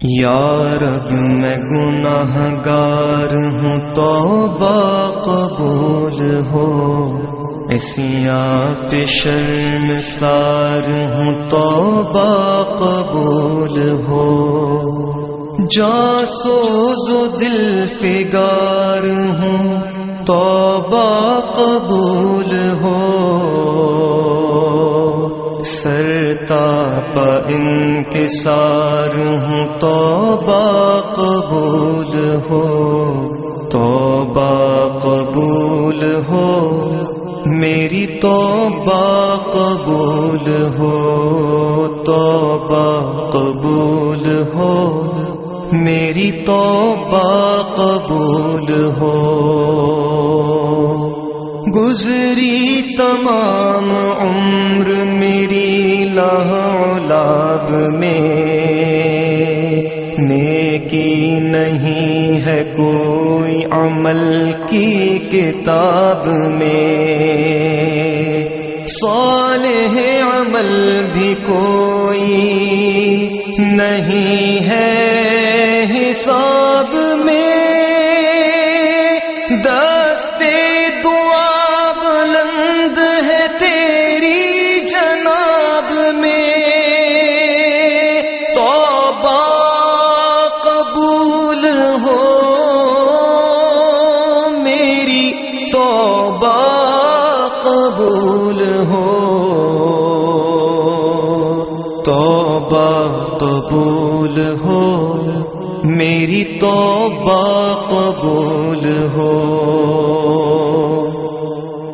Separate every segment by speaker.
Speaker 1: یا رب میں گناہ گار ہوں، توبہ قبول ہو، عصیاں پہ شرمسار ہوں، توبہ قبول ہو، جاسوز و دل فگار ہوں، توبہ قبول ہو، سرتاپا انکسار ہوں، توبہ قبول ہو، توبہ قبول ہو، میری توبہ قبول ہو، توبہ قبول ہو، میری توبہ قبول ہو، گزری تمام عمر میری لہولاب میں، نیکی نہیں ہے کوئی عمل کی کتاب میں، صالح عمل بھی کوئی نہیں ہے حساب میں، دستے دعا بلند ہے تیری جناب میں، توبہ قبول ہو، میری توبہ قبول ہو، توبہ قبول ہو، میری توبہ قبول ہو،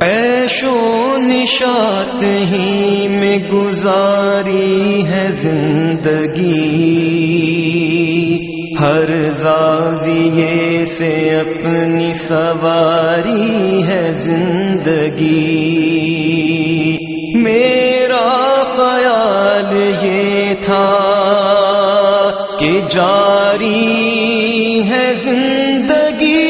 Speaker 1: عیش و نشاط ہی میں گزاری ہے زندگی، ہر زاویے سے اپنی سواری ہے زندگی، میرا خیال یہ تھا کہ جاری ہے زندگی،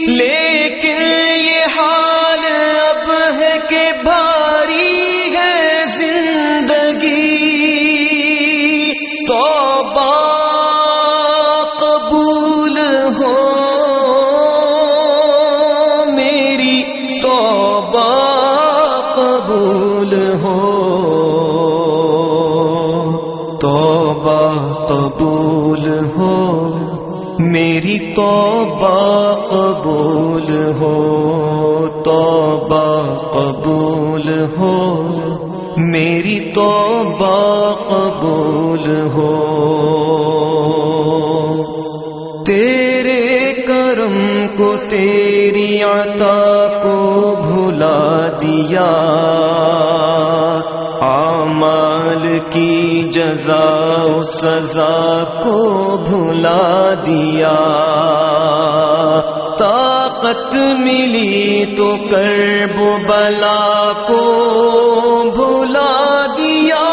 Speaker 1: لیکن یہ حال اب ہے کہ بھاری ہے زندگی، توبہ قبول ہو، میری توبہ قبول ہو، توبہ قبول ہو، میری توبہ قبول ہو، توبہ قبول ہو، میری توبہ قبول ہو، تیرے کرم کو تیری عطا کو بھلا دیا، اعمال کی جزا و سزا کو بھلا دیا، طاقت ملی تو کرب و بلا کو بھلا دیا،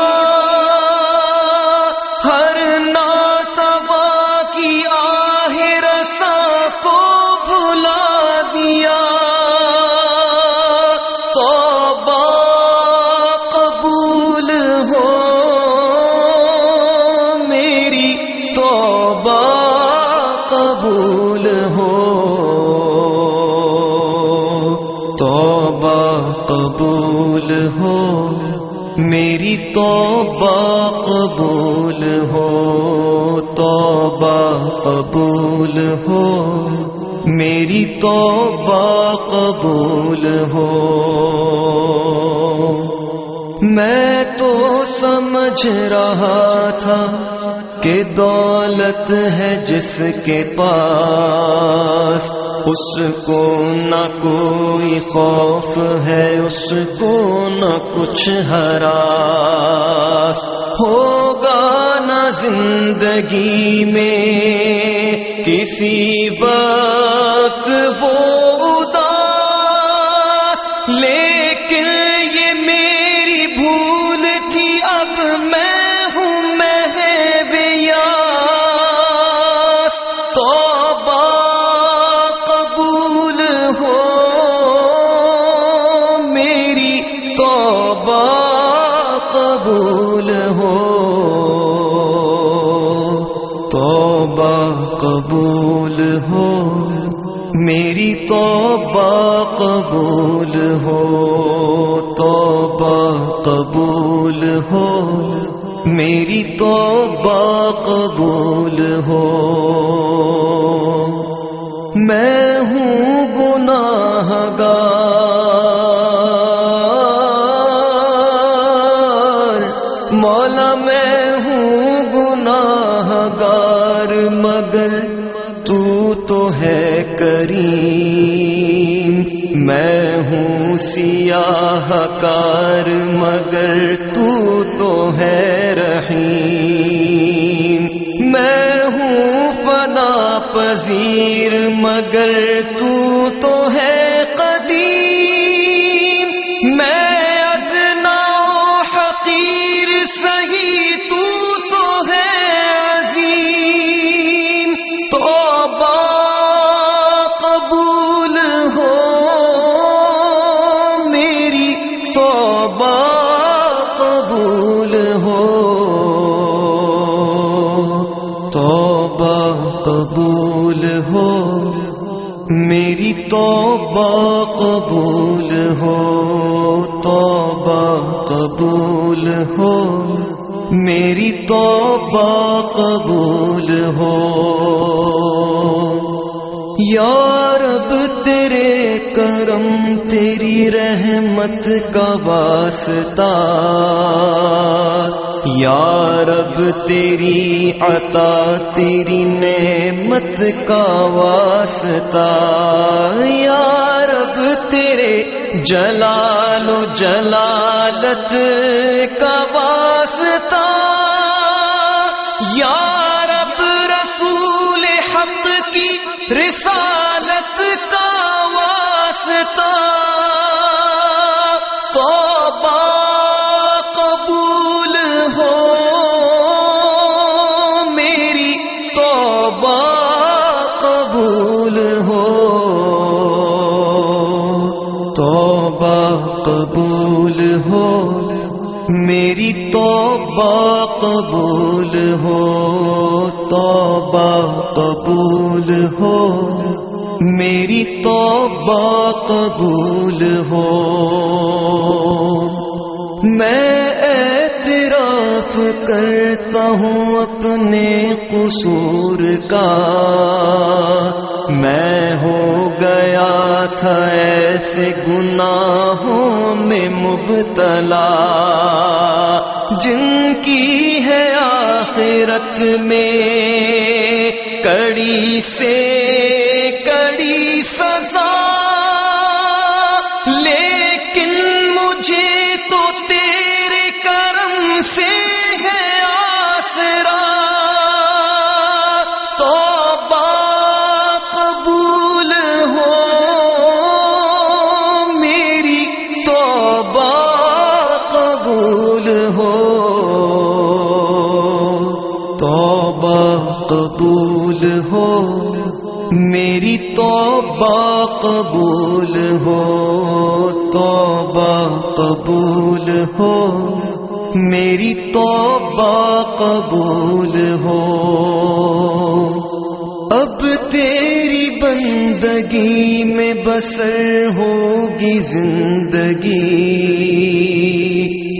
Speaker 1: ہر ناتوا کی آہ رسا کو بھلا دیا، توبہ قبول ہو، میری توبہ قبول ہو، توبہ قبول ہو، میری توبہ قبول ہو، توبہ قبول ہو، میری توبہ قبول ہو، میں تو سمجھ رہا تھا کہ دولت ہے جس کے پاس، اس کو نہ کوئی خوف ہے، اس کو نہ کچھ ہراس، ہوگا نہ زندگی میں کسی وقت وہ اداس، لیکن یہ میری بھول تھی، اب میں ہوں محو یاس، توبہ قبول ہو، میری توبہ قبول ہو، توبہ قبول ہو، میری توبہ قبول ہو، توبہ قبول ہو، میری توبہ قبول ہو۔ میں ہوں گناہ گار، مولا میں ہوں گناہ گار، مگر تو تو ہے کریم۔ میں ہوں سیاہ کار، مگر تو تو ہے رحیم۔ میں ہوں فنا پذیر، مگر تو تو ہے قدیم۔ میں ادنا حقیر سہی، تو تو ہے عظیم۔ توبہ قبول ہو، میری توبہ قبول ہو، توبہ قبول ہو، میری توبہ قبول ہو، توبہ قبول ہو، میری توبہ قبول ہو۔ یا رب تیرے کرم تیری رحمت کا واسطہ، یا رب تیری عطا تیری نعمت کا واسطہ، یا رب تیرے جلال و جلالت کا واسطہ، یا رب رسول حق کی رسالت کا واسطہ۔ توبہ قبول ہو، میری توبہ قبول ہو، توبہ قبول ہو، میری توبہ قبول ہو، توبہ قبول ہو، میری توبہ قبول ہو۔ میں اعتراف کرتا ہوں اپنے قصور کا، میں ہو گیا تھا ایسے گناہوں میں مبتلا، جن کی ہے آخرت میں کڑی سے کڑی سزا، لیکن مجھے تو تیرے کرم سے ہے آسرا۔ توبہ قبول ہو، میری توبہ قبول ہو، توبہ قبول ہو، میری توبہ قبول ہو، توبہ قبول ہو، میری توبہ قبول ہو۔ اب تیری بندگی میں بسر ہوگی زندگی،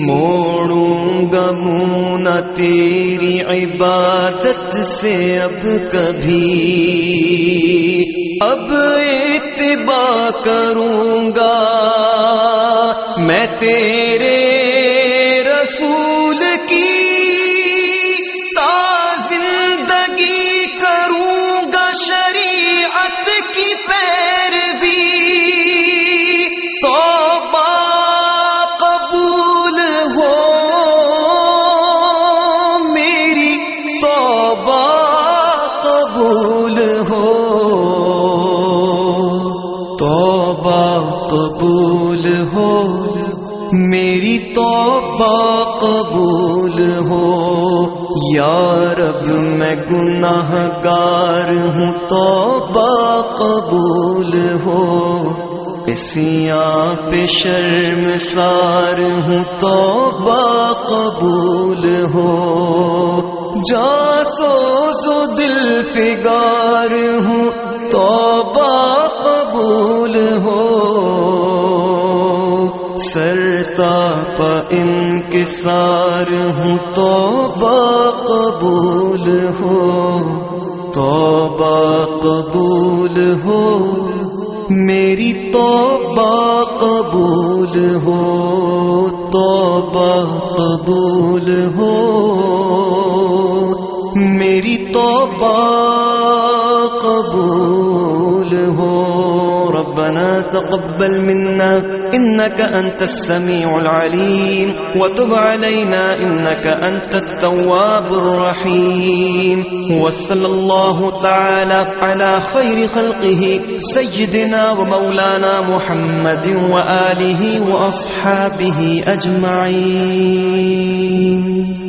Speaker 1: موڑوں گا منہ نہ تیری عبادت سے اب کبھی، اب اتباع کروں گا میں تیرے رسول کی، تا زندگی کروں گا شریعت کی پیروی۔ توبہ قبول ہو، میری توبہ قبول ہو، توبہ قبول ہو، میری توبہ قبول ہو۔ یا رب میں گناہ گار ہوں، توبہ قبول ہو، اسیاں پہ شرمسار ہوں، توبہ قبول ہو۔ جاسوس و دل فگار ہوں توبہ قبول ہو، سرتاپا انکسار ہوں توبہ قبول ہو، توبہ قبول ہو، میری توبہ قبول ہو، توبہ قبول ہو، میری توبہ قبول ہو۔ ربنا تقبل منا إنك أنت السميع العليم وتب علينا إنك أنت التواب الرحيم، وصلى الله تعالى على خير خلقه سيدنا ومولانا محمد وآله وأصحابه أجمعين.